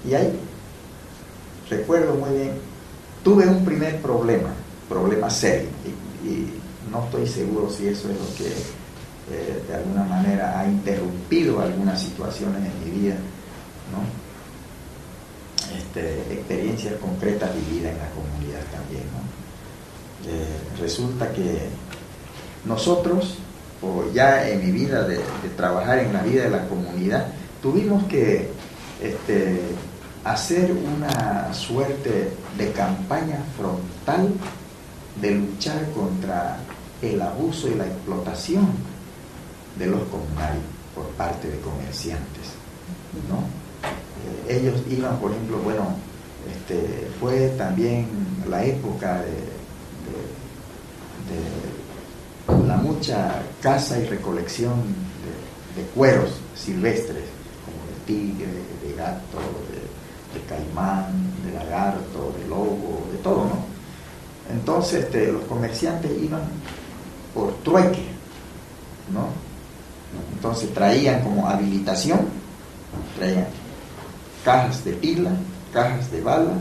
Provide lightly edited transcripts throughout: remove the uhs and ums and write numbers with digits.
Y ahí, recuerdo muy bien, tuve un primer problema serio, y no estoy seguro si eso es lo que de alguna manera ha interrumpido algunas situaciones en mi vida, ¿no? Experiencias concretas vividas en la comunidad también, ¿no? Resulta que nosotros, o ya en mi vida de trabajar en la vida de la comunidad, tuvimos que hacer una suerte de campaña frontal de luchar contra el abuso y la explotación de los comunarios por parte de comerciantes, ¿no? Ellos iban, por ejemplo, fue también la época de la mucha caza y recolección de cueros silvestres, como de tigre, de gato, de caimán, de lagarto, de lobo, de todo, ¿no? Entonces los comerciantes iban por trueque, ¿no? Entonces traían como habilitación, traían cajas de pila, cajas de bala,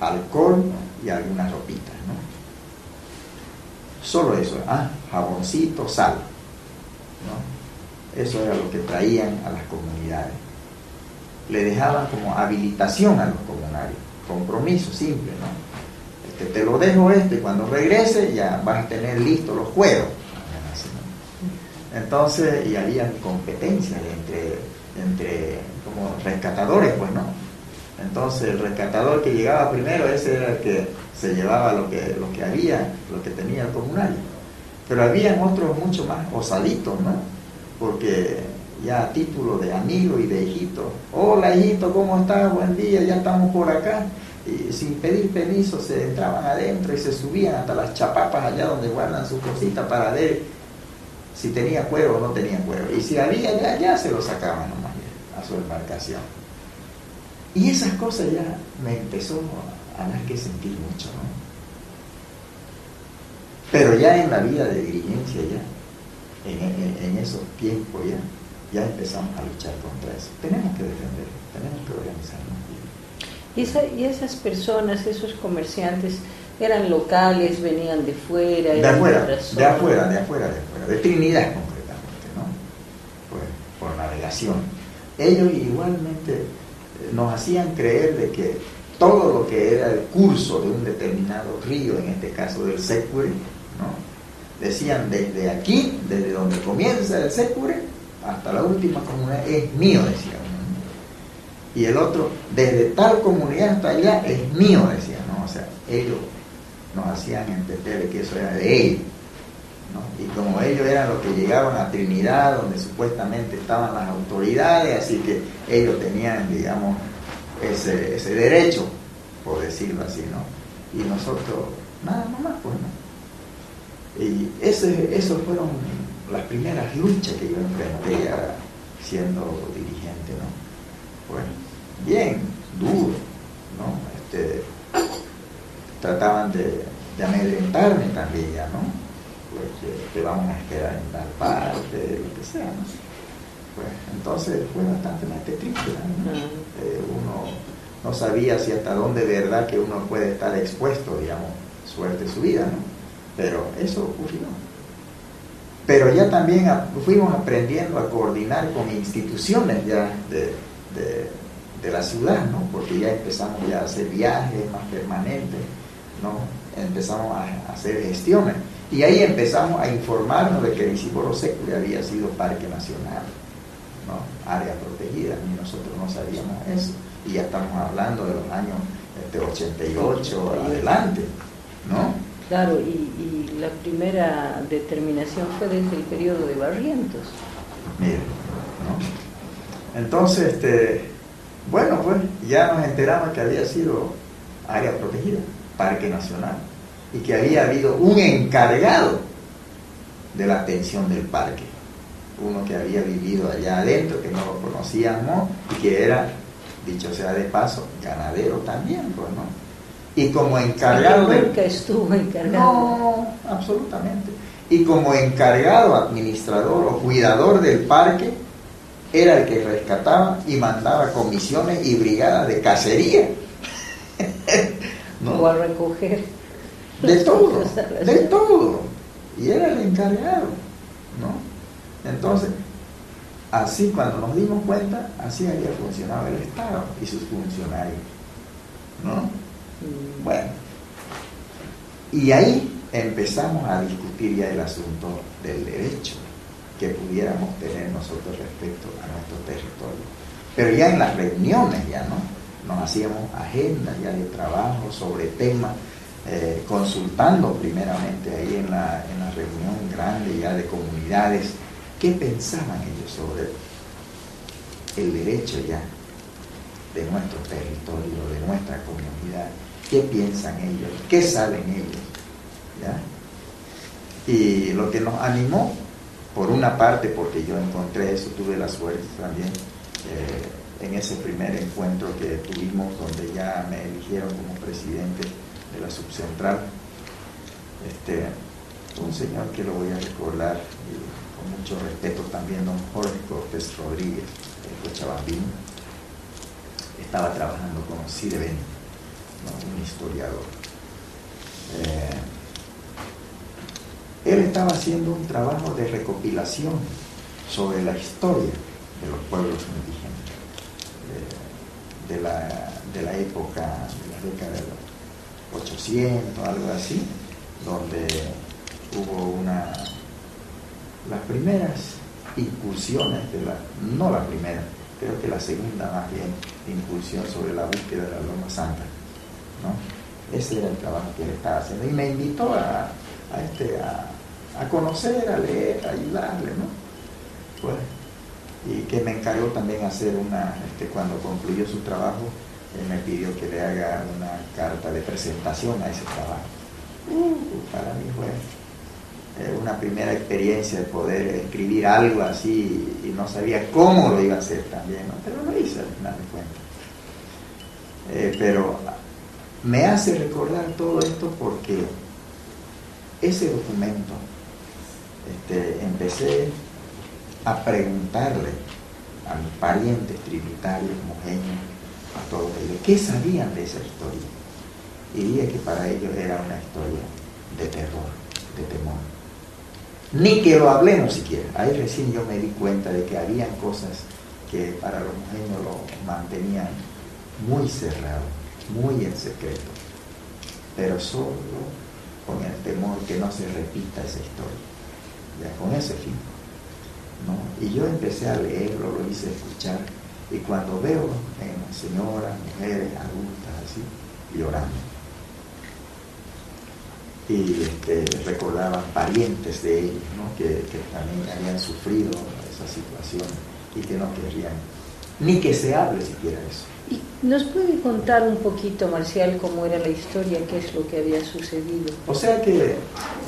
alcohol y algunas ropitas, ¿no? Solo eso, jaboncito, sal, ¿no? Eso era lo que traían a las comunidades. Le dejaban como habilitación a los comunarios, compromiso simple, ¿no? Te lo dejo y cuando regrese ya vas a tener listos los cueros. Entonces, y había competencia entre como rescatadores, pues, ¿no? Entonces el rescatador que llegaba primero, ese era el que se llevaba lo que tenía el comunario. Pero habían otros mucho más osaditos, ¿no? Porque ya a título de amigo y de hijito, hola hijito, ¿cómo estás? Buen día, ya estamos por acá. Y sin pedir permiso se entraban adentro y se subían hasta las chapapas allá donde guardan sus cositas para ver si tenía cuero o no tenía cuero. Y si había, ya se lo sacaban nomás a su embarcación. Y esas cosas ya me empezó a dar que sentir mucho, ¿no? Pero ya en la vida de dirigencia, ya en esos tiempos, ya empezamos a luchar contra eso. Tenemos que defender, tenemos que organizarnos. ¿Y esas personas, esos comerciantes, eran locales, venían de fuera? De afuera, de Trinidad concretamente, ¿no? Pues, por navegación. Ellos igualmente nos hacían creer de que todo lo que era el curso de un determinado río, en este caso del Secure, ¿no? Decían, desde aquí, desde donde comienza el Secure hasta la última comunidad, es mío, decían. Y el otro, desde tal comunidad hasta allá, es mío, decían, ¿no? O sea, ellos nos hacían entender que eso era de ellos, ¿no? Y como ellos eran los que llegaban a Trinidad, donde supuestamente estaban las autoridades, así que ellos tenían, digamos, ese derecho, por decirlo así, ¿no? Y nosotros, nada más, pues, ¿no? Y esos fueron las primeras luchas que yo enfrenté siendo dirigente, ¿no? Bueno, bien duro, ¿no? Trataban de amedrentarme también ya, ¿no? Pues te vamos a esperar en tal parte, lo que sea, ¿no? Pues entonces fue bastante triste, ¿no? Uno no sabía si hasta dónde de verdad que uno puede estar expuesto, digamos, suerte su vida, ¿no? Pero eso ocurrió. Pero ya también fuimos aprendiendo a coordinar con instituciones ya de la ciudad, ¿no? Porque ya empezamos ya a hacer viajes más permanentes, ¿no? Empezamos a hacer gestiones. Y ahí empezamos a informarnos de que el Isíboro Secure había sido parque nacional, ¿no? Área protegida, y nosotros no sabíamos eso. Y ya estamos hablando de los años 88 adelante, ¿no? Claro, y la primera determinación fue desde el periodo de Barrientos. Mire, ¿no? Entonces, bueno, pues ya nos enteramos que había sido área protegida, parque nacional, y que había habido un encargado de la atención del parque, uno que había vivido allá adentro, que no lo conocíamos, y que era, dicho sea de paso, ganadero también, pues, ¿no? Y como encargado nunca estuvo encargado. No, absolutamente. Y como encargado, administrador o cuidador del parque, era el que rescataba y mandaba comisiones y brigadas de cacería. ¿No? O a recoger. De todo, de todo. Y era el encargado, ¿no? Entonces, así cuando nos dimos cuenta, así había funcionado el Estado y sus funcionarios, ¿no? Bueno, y ahí empezamos a discutir ya el asunto del derecho que pudiéramos tener nosotros respecto a nuestro territorio. Pero ya en las reuniones ya, ¿no? Nos hacíamos agendas ya de trabajo sobre temas, consultando primeramente ahí en la reunión grande ya de comunidades, qué pensaban ellos sobre el derecho ya de nuestro territorio, de nuestra comunidad, qué piensan ellos, qué saben ellos, ¿ya? Y lo que nos animó, por una parte, porque yo encontré eso, tuve la suerte también, en ese primer encuentro que tuvimos, donde ya me eligieron como presidente de la subcentral, un señor que lo voy a recordar y con mucho respeto también, don Jorge Cortés Rodríguez, el cochabambino, estaba trabajando con Cide Beni, ¿no? Un historiador. Él estaba haciendo un trabajo de recopilación sobre la historia de los pueblos indígenas de la época, de la década de los 800, algo así, donde hubo las primeras incursiones no la primera, creo que la segunda más bien, incursión sobre la búsqueda de la Loma Santa, ¿no? Ese era el trabajo que él estaba haciendo y me invitó a conocer, a leer, a ayudarle, ¿no? Pues, y que me encargó también hacer cuando concluyó su trabajo, me pidió que le haga una carta de presentación a ese trabajo. Para mí fue una primera experiencia de poder escribir algo así y no sabía cómo lo iba a hacer también, ¿no? Pero lo hice al final de cuentas. Pero me hace recordar todo esto porque ese documento empecé a preguntarle a mis parientes tributarios, mojeños, a todos ellos, ¿qué sabían de esa historia? Y dije que para ellos era una historia de terror, de temor. Ni que lo hablemos siquiera. Ahí recién yo me di cuenta de que habían cosas que para los mojeños lo mantenían muy cerrado, muy en secreto, pero solo con el temor que no se repita esa historia, ya con ese fin, ¿no? Y yo empecé a leerlo, lo hice escuchar, y cuando veo señoras, mujeres, adultas, así, llorando, y recordaban parientes de ellos, ¿no? que también habían sufrido esa situación y que no querían ni que se hable siquiera eso. ¿Y nos puede contar un poquito, Marcial, cómo era la historia, qué es lo que había sucedido? O sea que,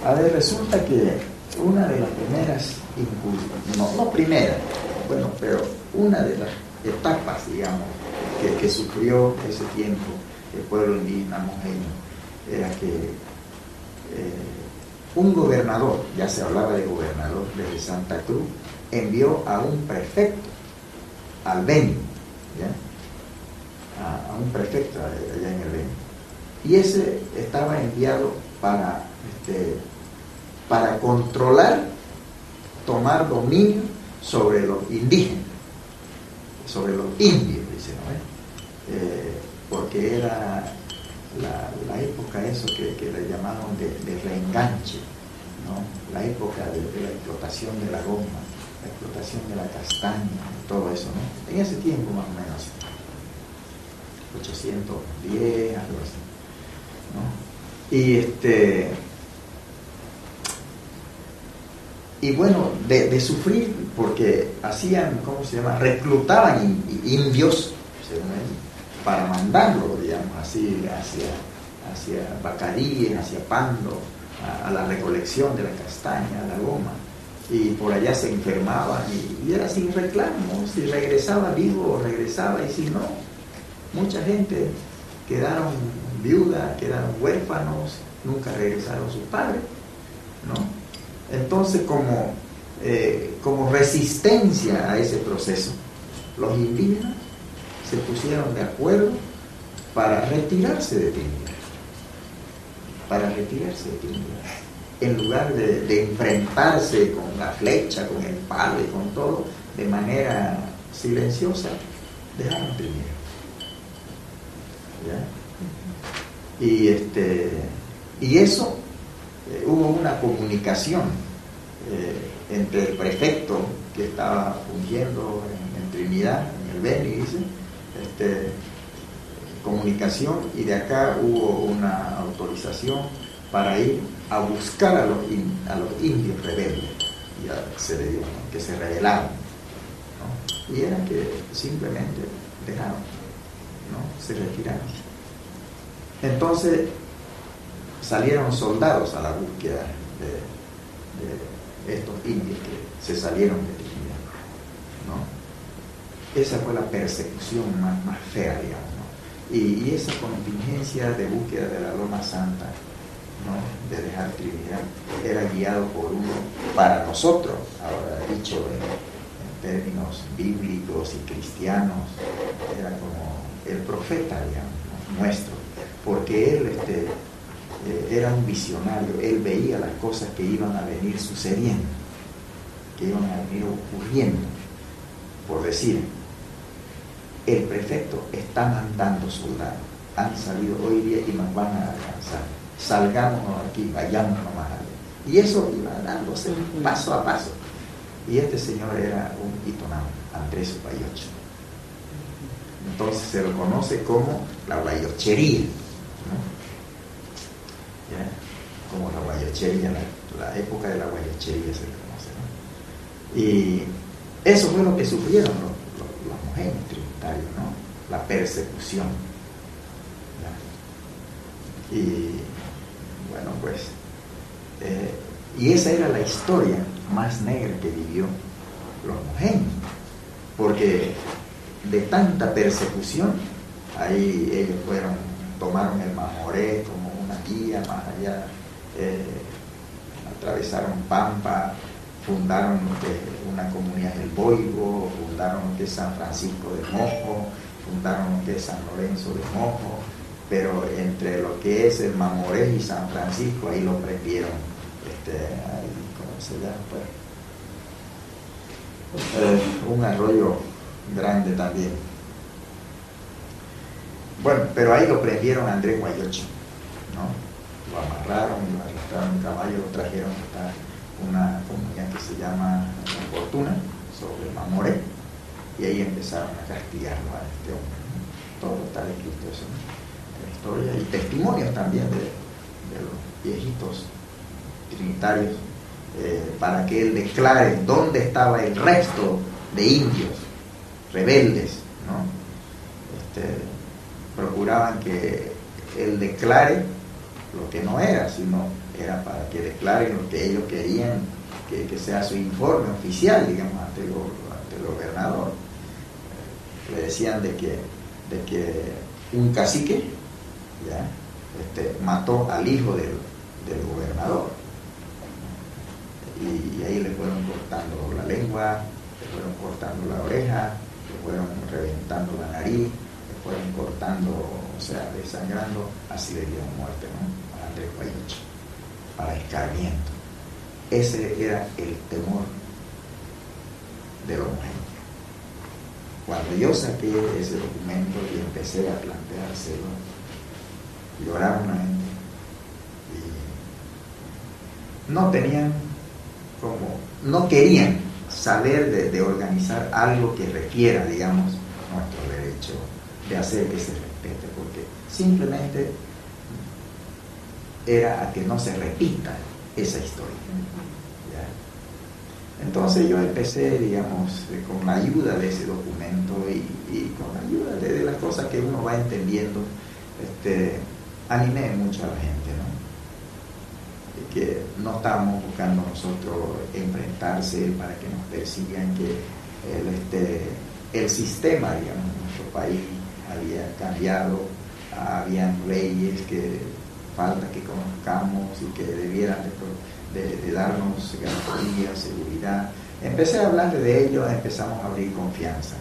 a ver, resulta que una de las primeras incursiones, no primera, bueno, pero una de las etapas, digamos, que sufrió ese tiempo el pueblo indígena mojeño, era que un gobernador, ya se hablaba de gobernador desde Santa Cruz, envió a un prefecto al Beni, ¿ya? A un prefecto allá en el Beni, y ese estaba enviado para controlar, tomar dominio sobre los indígenas, sobre los indios, dicen, ¿no? Porque era la época eso que le llamaban de reenganche, ¿no? La época de la explotación de la goma, la explotación de la castaña, todo eso, ¿no? En ese tiempo más o menos, 810, algo así, ¿no? Y bueno, de sufrir, porque hacían, ¿cómo se llama? Reclutaban indios, según él, para mandarlo, digamos así, hacia Bacarí, hacia Pando, a la recolección de la castaña, a la goma, y por allá se enfermaban y era sin reclamo, si regresaba vivo, regresaba, y si no, mucha gente quedaron viudas, quedaron huérfanos, nunca regresaron sus padres, ¿no? Entonces, como como resistencia a ese proceso, los indígenas se pusieron de acuerdo para retirarse de Trinidad, en lugar de enfrentarse con la flecha, con el palo y con todo, de manera silenciosa, dejaron Trinidad. ¿Ya? Y eso, hubo una comunicación entre el prefecto que estaba fungiendo en Trinidad, en el Beni, dice, comunicación, y de acá hubo una autorización para ir a buscar a los indios rebeldes. Ya se le dio, ¿no?, que se rebelaron, ¿no? Y era que simplemente dejaron, ¿no?, se retiraron. Entonces salieron soldados a la búsqueda de estos indios que se salieron de Trinidad, ¿no? Esa fue la persecución más fea, digamos, ¿no? Y esa contingencia de búsqueda de la Loma Santa, ¿no?, de dejar Trinidad, era guiado por uno, para nosotros, ahora dicho en términos bíblicos y cristianos, era como el profeta, digamos, ¿no?, nuestro, porque él era un visionario, él veía las cosas que iban a venir sucediendo, que iban a venir ocurriendo. Por decir, el prefecto está mandando soldados, han salido hoy día y nos van a alcanzar, salgámonos aquí, vayamos nomás allá. Y eso iba dándose paso a paso. Y este señor era un itonao, Andrés Guayocho. Entonces se lo conoce como la guayochería, ¿no? ¿Ya? Como la guayochería, la época de la guayochería se le conoce, ¿no? Y eso fue lo que sufrieron los mojeños trinitarios, ¿no? La persecución. ¿Ya? Y bueno, pues, y esa era la historia más negra que vivió los mojeños, porque de tanta persecución, ahí ellos tomaron el Mamoré como una guía, más allá, atravesaron Pampa, fundaron una comunidad del Boigo, fundaron lo que es San Francisco de Mojo, fundaron lo que es San Lorenzo de Mojo, pero entre lo que es el Mamoré y San Francisco, ahí lo prendieron, ahí, ¿cómo se llama? Un arroyo grande también. Bueno, pero ahí lo prendieron a Andrés Guayocho, ¿no? Lo amarraron, lo arrastraron en caballo, lo trajeron hasta una comunidad que se llama Fortuna, sobre Mamoré, y ahí empezaron a castigarlo a este hombre, ¿no? Todo está escrito eso, ¿no?, en la historia, y testimonios también de los viejitos trinitarios, para que él declare dónde estaba el resto de indios rebeldes, ¿no? Procuraban que él declare lo que no era, sino era para que declaren lo que ellos querían que sea su informe oficial, digamos, ante el gobernador. Le decían de que un cacique, ¿ya?, mató al hijo del gobernador, y ahí le fueron cortando la lengua, le fueron cortando la oreja, le fueron reventando la nariz, le fueron cortando, o sea, desangrando, así le dieron muerte, ¿no?, a Andrés Guayocho, para escarmiento. Ese era el temor de los mojeños. Cuando yo saqué ese documento y empecé a planteárselo, lloraron la gente y no querían saber de organizar algo que requiera, digamos, nuestro derecho de hacer que se respete, porque simplemente era a que no se repita esa historia, ¿ya? Entonces yo empecé, digamos, con la ayuda de ese documento y con la ayuda de las cosas que uno va entendiendo, animé mucho a la gente, ¿no?, que no estábamos buscando nosotros enfrentarse para que nos persigan, que el sistema, digamos, en nuestro país había cambiado, habían leyes que falta que conozcamos y que debieran de darnos garantía, seguridad. Empecé a hablar de ello, empezamos a abrir confianza.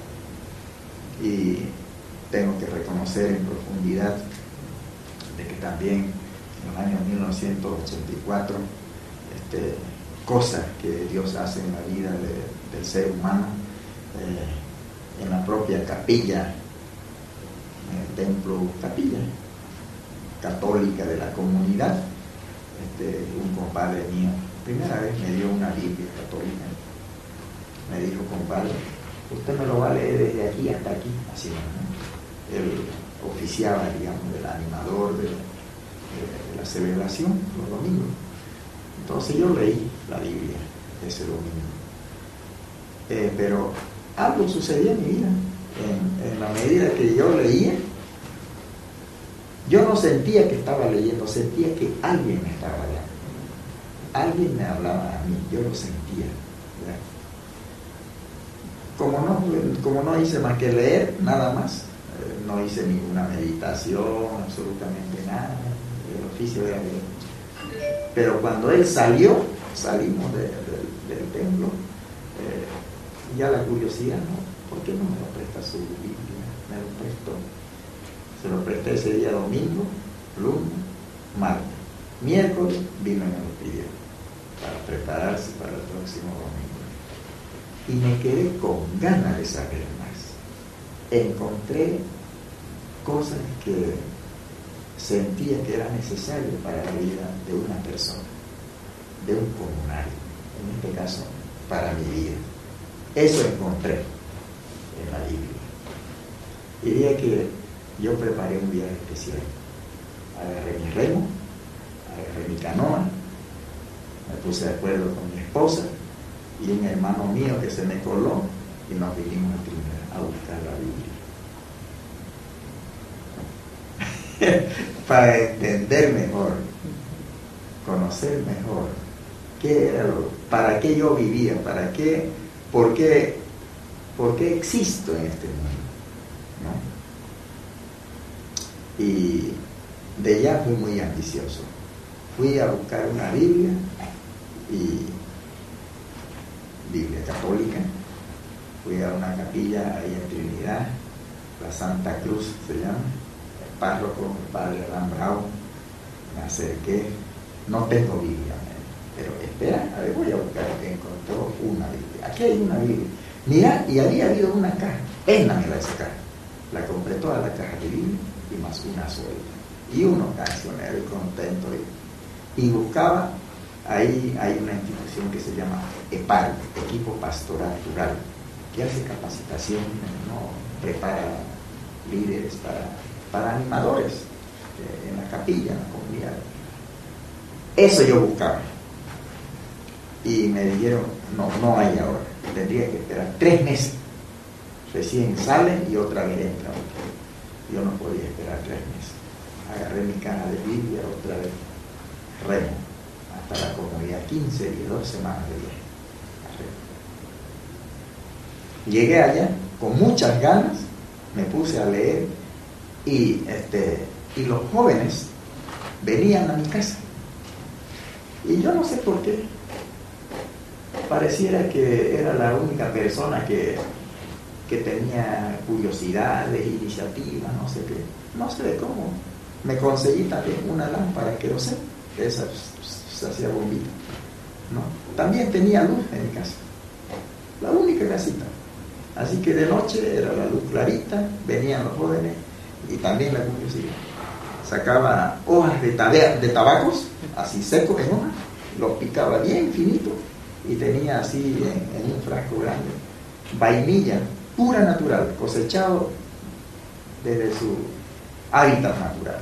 Y tengo que reconocer en profundidad de que también en los años 1984, cosas que Dios hace en la vida del ser humano, en la propia capilla, en el templo capilla católica de la comunidad, un compadre mío, primera vez me dio una Biblia católica, me dijo: compadre, usted me lo va a leer desde aquí hasta aquí, así, ¿no? Él oficiaba, digamos, del animador de la celebración los domingos. Entonces yo leí la Biblia ese domingo, pero algo sucedía en mi vida. En la medida que yo leía, yo no sentía que estaba leyendo, sentía que alguien me estaba hablando. Alguien me hablaba a mí, yo lo sentía, ¿verdad? Como no hice más que leer, nada más, no hice ninguna meditación, absolutamente nada, el oficio era leer. Pero cuando él salimos del templo, ya la curiosidad, ¿no? ¿Por qué no me lo presta su Biblia? Me lo prestó. Se lo presté ese día domingo, lunes, martes. Miércoles vino y me lo pidió para prepararse para el próximo domingo. Y me quedé con ganas de saber más. Encontré cosas que sentía que era necesario para la vida de una persona, de un comunario, en este caso para mi vida. Eso encontré en la Biblia. Diría que yo preparé un viaje especial. Agarré mi remo, agarré mi canoa, me puse de acuerdo con mi esposa y un hermano mío que se me coló, y nos vinimos a Trinidad a buscar la Biblia. Para entender mejor, conocer mejor qué era para qué yo vivía, por qué existo en este mundo, ¿no? Y de ya fui muy ambicioso. Fui a buscar una Biblia, Biblia católica. Fui a una capilla ahí en Trinidad, la Santa Cruz se llama, el párroco, el padre Adán Bravo. Me acerqué, no tengo Biblia, pero espera, a ver, voy a buscar. Encontró una Biblia. Aquí hay una Biblia. Mira, y había habido una caja, véndamela esa caja. La compré toda la caja de Biblia y más una suelta. Y uno cancionero y contento. Y buscaba, ahí hay una institución que se llama EPAR, Equipo Pastoral Rural, que hace capacitación, ¿no? Prepara líderes para animadores en la capilla, en la comunidad. Eso yo buscaba. Y me dijeron, no hay ahora, tendría que esperar 3 meses. Recién salen y otra vez entran. Yo no podía esperar 3 meses. Agarré mi caja de Biblia, otra vez remo, hasta la comunidad, 15 y 2 semanas de viaje. Llegué allá con muchas ganas, me puse a leer y los jóvenes venían a mi casa. Y yo no sé por qué, pareciera que era la única persona que tenía curiosidades, iniciativas, no sé qué, no sé cómo. Me conseguí también una lámpara que sé, de esas se hacía bombita, ¿no? También tenía luz en mi casa, la única casita. Así que de noche era la luz clarita, venían los jóvenes y también la curiosidad. Sacaba hojas de tabacos, así secos en hojas, los picaba bien finito y tenía así en un frasco grande vainilla pura natural, cosechado desde su hábitat natural.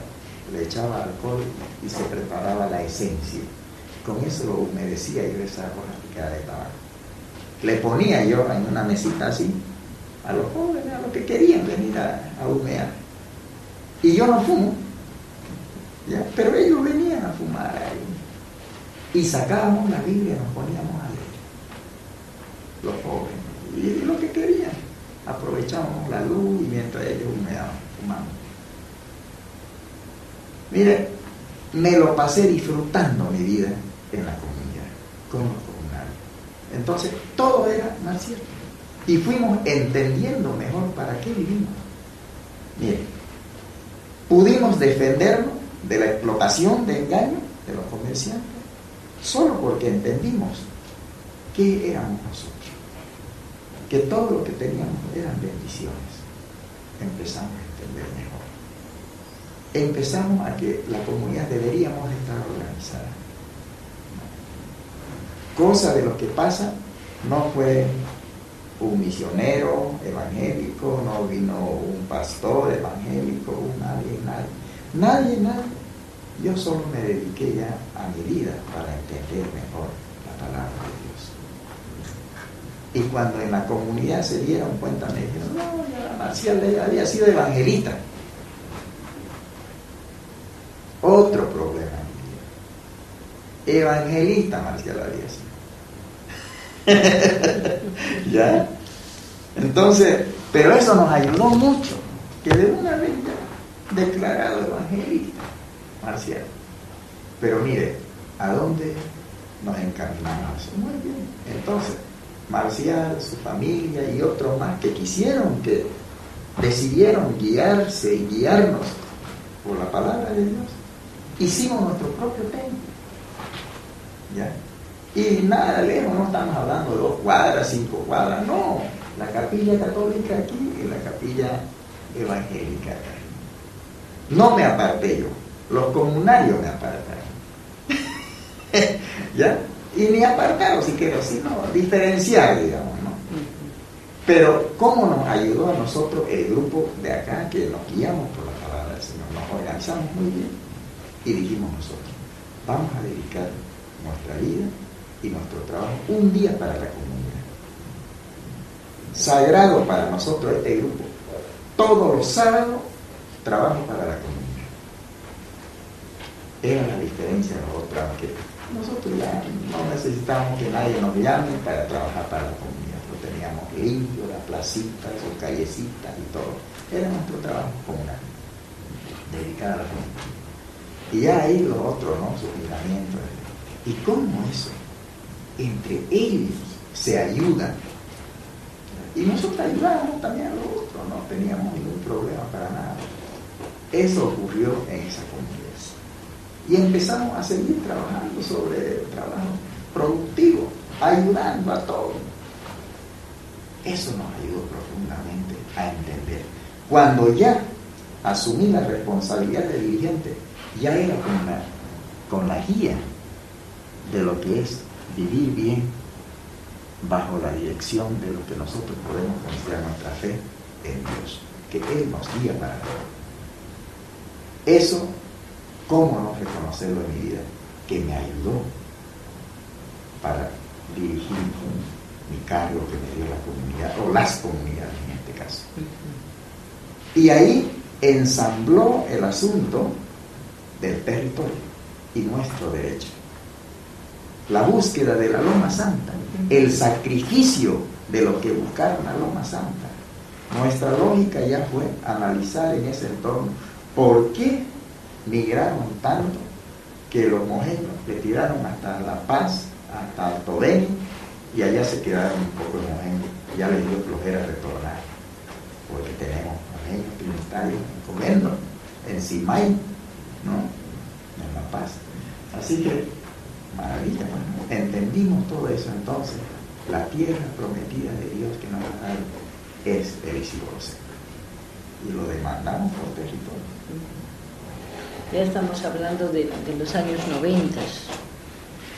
Le echaba alcohol y se preparaba la esencia. Con eso lo humedecía yo esa hoja picada de tabaco. Le ponía yo en una mesita así a los jóvenes, a los que querían venir a humear. Y yo no fumo, ¿ya? Pero ellos venían a fumar ahí. Y sacábamos la Biblia y nos poníamos a leer. Los jóvenes. Y lo que querían. Aprovechábamos la luz y mientras ellos humeaban, fumaban. Mire, me lo pasé disfrutando mi vida en la comunidad. con los comunarios. Entonces, todo era más cierto. Y fuimos entendiendo mejor para qué vivimos. Miren, pudimos defendernos de la explotación, de engaño de los comerciantes, solo porque entendimos qué éramos nosotros. Que todo lo que teníamos eran bendiciones. Empezamos a entender mejor. Empezamos a que la comunidad deberíamos estar organizada. Cosa de lo que pasa no fue un misionero evangélico, no vino un pastor evangélico, nadie. Yo solo me dediqué ya a mi vida para entender mejor la palabra de Dios. Y cuando en la comunidad se dieron cuenta, me dijeron, no, ya Marcial había sido evangelista. Otro problema en mi vida. Evangelista Marcial había sido. ¿Ya? Entonces, pero eso nos ayudó mucho, que de una vez ya declarado evangelista Marcial. Pero mire, ¿a dónde nos encaminamos? Muy bien. Entonces, Marcial, su familia y otros más que decidieron guiarse y guiarnos por la palabra de Dios, hicimos nuestro propio templo. ¿Ya? Y nada lejos, no estamos hablando de 2 cuadras, 5 cuadras, no. La capilla católica aquí y la capilla evangélica acá. No me aparté yo, los comunarios me apartaron. ¿Ya? Y ni apartaron siquiera, sino diferenciar, digamos, ¿no? Pero ¿cómo nos ayudó a nosotros el grupo de acá que nos guiamos por la palabra del Señor? Nos organizamos muy bien y dijimos nosotros, vamos a dedicar nuestra vida y nuestro trabajo un día para la comunidad. Sagrado para nosotros este grupo. Todos los sábados trabajo para la comunidad. Era la diferencia de nosotros, aunque nosotros ya no necesitábamos que nadie nos llame para trabajar para la comunidad. Lo teníamos limpio, las placitas, sus callecitas y todo. Era nuestro trabajo comunal, dedicado a la comunidad. Y ya ahí los otros, ¿no? Sus lineamientos. ¿Y cómo eso? Entre ellos se ayudan. Y nosotros ayudábamos también a los otros, no teníamos ningún problema para nada. Eso ocurrió en esa comunidad. Y empezamos a seguir trabajando sobre el trabajo productivo, ayudando a todos. Eso nos ayudó profundamente a entender. Cuando ya asumí la responsabilidad de dirigente, ya era con la guía de lo que es vivir bien bajo la dirección de lo que nosotros podemos considerar nuestra fe en Dios, que Él nos guía para todo. Eso, ¿cómo no reconocerlo en mi vida? Que me ayudó para dirigir mi cargo que me dio la comunidad, o las comunidades en este caso. Y ahí ensambló el asunto del territorio y nuestro derecho. La búsqueda de la Loma Santa, el sacrificio de lo que buscaron la Loma Santa. Nuestra lógica ya fue analizar en ese entorno por qué migraron tanto que los mojeños le tiraron hasta La Paz, hasta Alto Beni, y allá se quedaron un poco de mojeños. Ya les dio flojera retornar, porque tenemos mojeños trinitarios en Comendo, en Simay, ¿no? En La Paz. Así que maravilla, bueno, entendimos todo eso. Entonces la tierra prometida de Dios que nos va a dar es el Isidorosé, y lo demandamos por territorio. Ya estamos hablando de los años 90,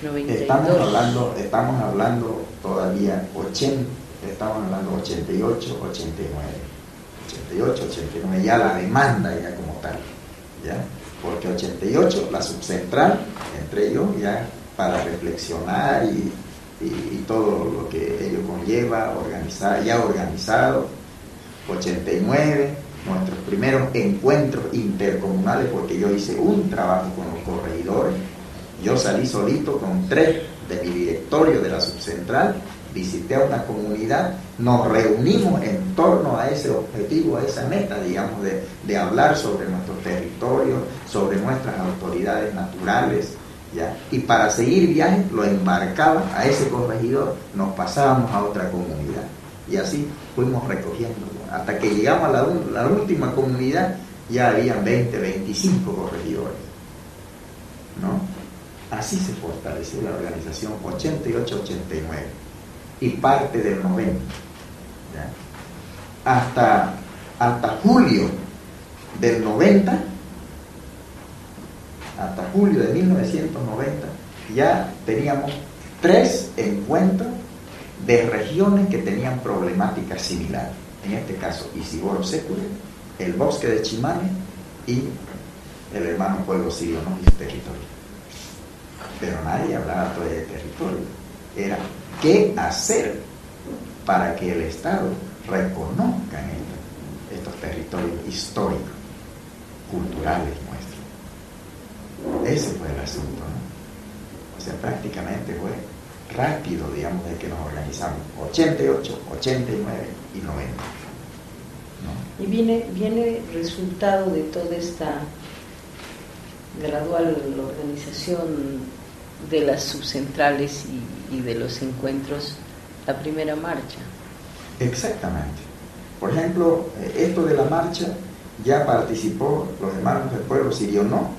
92. Estamos hablando todavía 80, estamos hablando 88, 89, ya la demanda ya como tal, ¿ya? Porque 88 la subcentral, entre ellos ya para reflexionar y todo lo que ello conlleva, ya organizado. 89, nuestros primeros encuentros intercomunales, porque yo hice un trabajo con los corregidores. Yo salí solito con 3 de mi directorio de la subcentral, visité a una comunidad, nos reunimos en torno a ese objetivo, a esa meta, digamos, de hablar sobre nuestro territorio, sobre nuestras autoridades naturales ¿ya? Y para seguir viaje lo embarcaba a ese corregidor, nos pasábamos a otra comunidad y así fuimos recogiendo, hasta que llegamos a la última comunidad. Ya habían 20, 25 corregidores, ¿no? Así se fortaleció la organización 88-89 y parte del 90, ¿ya? Hasta julio del 90, hasta julio de 1990, ya teníamos 3 encuentros de regiones que tenían problemáticas similares. En este caso, Isiboro Sécule, el bosque de Chimane y el hermano pueblo sirio, ¿no? Y su territorio. Pero nadie hablaba todavía de territorio. Era qué hacer para que el Estado reconozca estos territorios históricos, culturales nuestros. Ese fue el asunto, ¿no? O sea, prácticamente fue rápido, digamos, de que nos organizamos. 88, 89 y 90. ¿No? Y viene resultado de toda esta gradual organización de las subcentrales y de los encuentros, la primera marcha. Exactamente. Por ejemplo, esto de la marcha ya participó los hermanos del pueblo sirio, ¿no?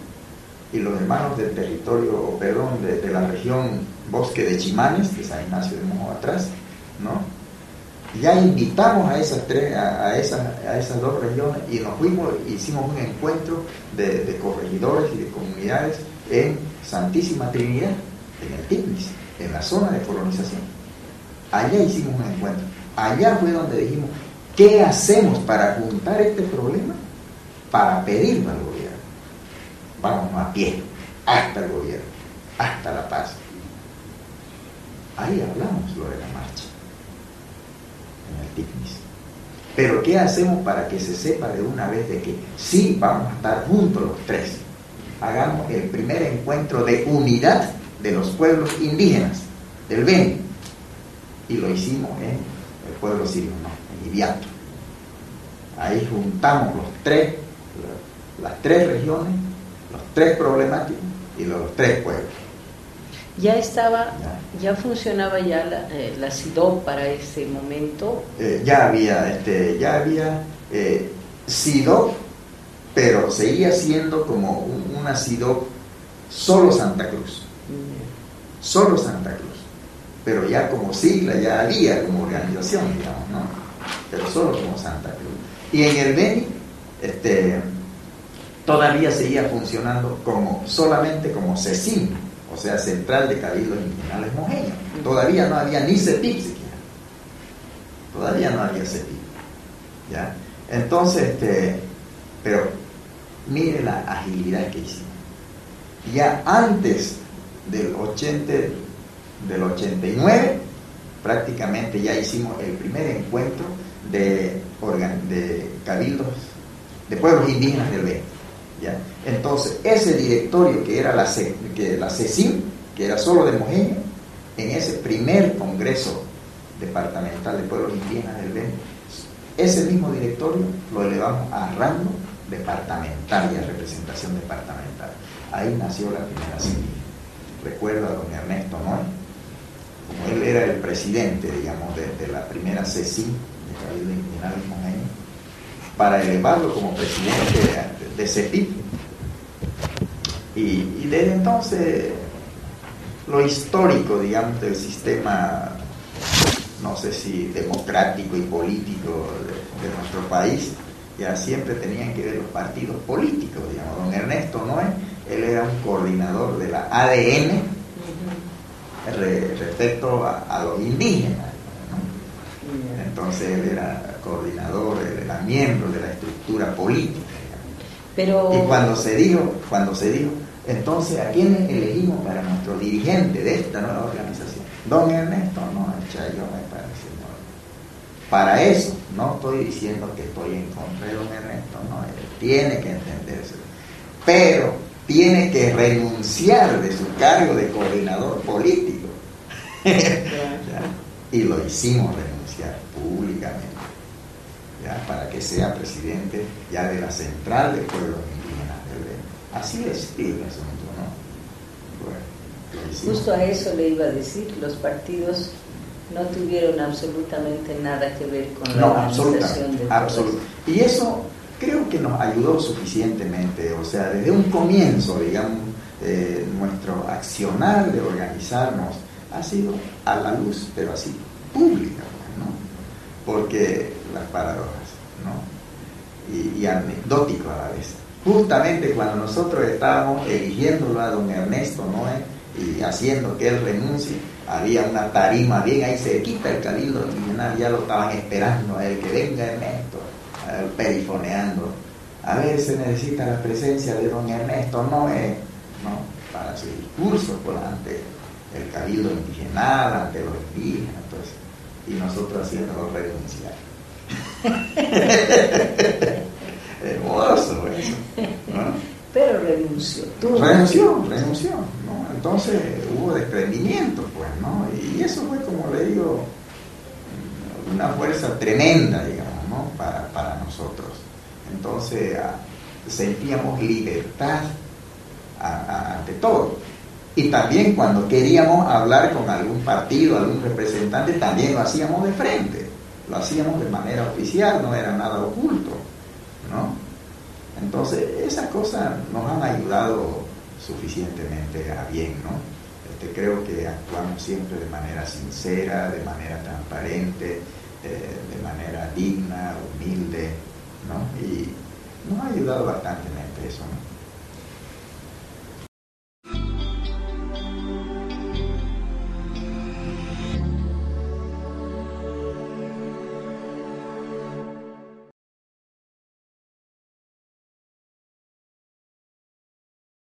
Y los hermanos del territorio, perdón, de la región Bosque de Chimanes, de San Ignacio de Mojo atrás, ¿no? Ya invitamos a esas dos regiones y nos fuimos, hicimos un encuentro de corregidores y de comunidades en Santísima Trinidad, en el Tigris, en la zona de colonización. Allá hicimos un encuentro. Allá fue donde dijimos, ¿qué hacemos para juntar este problema? Para pedirlo al gobierno. Vamos a pie, hasta el gobierno, hasta La Paz. Ahí hablamos lo de la marcha, en el Tigris. Pero ¿qué hacemos para que se sepa de una vez de que sí vamos a estar juntos los 3? Hagamos el primer encuentro de unidad de los pueblos indígenas del Beni. Y lo hicimos en el pueblo sirio, ¿no? En Ibiato. Ahí juntamos las 3 regiones, los 3 problemáticos y los 3 pueblos. Ya funcionaba ya la SIDOP para ese momento. Ya había SIDOP, pero seguía siendo como una SIDOP solo Santa Cruz. Solo Santa Cruz. Pero ya como sigla, ya había como organización, digamos, ¿no? Pero solo como Santa Cruz. Y en el Beni, todavía seguía funcionando solamente como CECIM, o sea, Central de Cabildos Indígenas Mojeños. Todavía no había ni CEPIP siquiera. Todavía no había CEPIP. ¿Ya? Entonces, pero mire la agilidad que hicimos. Ya antes del 89, prácticamente ya hicimos el primer encuentro de cabildos de pueblos indígenas del Beni. ¿Ya? Entonces, ese directorio que era la CECIM, que era solo de Mojeño, en ese primer congreso departamental de pueblos indígenas del Beni, ese mismo directorio lo elevamos a rango departamental y a representación departamental. Ahí nació la primera CECIM. Recuerdo a don Ernesto Noé, como él era el presidente, digamos, de la primera CECIM de Cabildo Indígena Mojeño, para elevarlo como presidente de CEPIP. Y desde entonces lo histórico, digamos, del sistema, no sé si democrático y político de nuestro país, ya siempre tenían que ver los partidos políticos, digamos. Don Ernesto Noé, él era un coordinador de la ADN respecto a los indígenas, ¿no? Entonces él era coordinador, él era miembro de la estructura política. Pero... Y cuando se dijo, entonces, ¿a quiénes elegimos para nuestro dirigente de esta nueva organización? Don Ernesto, no, Chayo, me parece, no. Para eso, no estoy diciendo que estoy en contra de don Ernesto, no, él tiene que entenderse, pero tiene que renunciar de su cargo de coordinador político. Y lo hicimos renunciar públicamente, ¿ya? Para que sea presidente ya de la Central de Pueblos Indígenas del Beni. Así es el asunto, ¿no? Bueno. hicimos. Justo a eso le iba a decir, los partidos no tuvieron absolutamente nada que ver con la organización de todo absolutamente. Y eso creo que nos ayudó suficientemente, o sea, desde un comienzo, digamos, nuestro accionar de organizarnos ha sido a la luz, pero así, pública, ¿no? Porque las paradojas, ¿no? Y anecdótico a la vez. Justamente cuando nosotros estábamos eligiéndolo a don Ernesto Noé y haciendo que él renuncie, había una tarima bien ahí cerquita del Cabildo Indígena, ya lo estaban esperando a él, que venga Ernesto, perifoneando. A ver, se necesita la presencia de don Ernesto Noé, ¿no? Para su discurso ante el Cabildo Indígena, ante los indígenas, entonces, y nosotros haciéndolo renunciar. Hermoso eso, ¿no? Pero renunció. Renunció, ¿no? Entonces hubo desprendimiento, pues, ¿no? Y eso fue, como le digo, una fuerza tremenda, digamos, ¿no? Para nosotros. Entonces sentíamos libertad ante todo. Y también cuando queríamos hablar con algún partido, algún representante, también lo hacíamos de frente, lo hacíamos de manera oficial, no era nada oculto, ¿no? Entonces esas cosas nos han ayudado suficientemente a bien, ¿no? Creo que actuamos siempre de manera sincera, de manera transparente, de manera digna, humilde, ¿no? Y nos ha ayudado bastante eso, ¿no?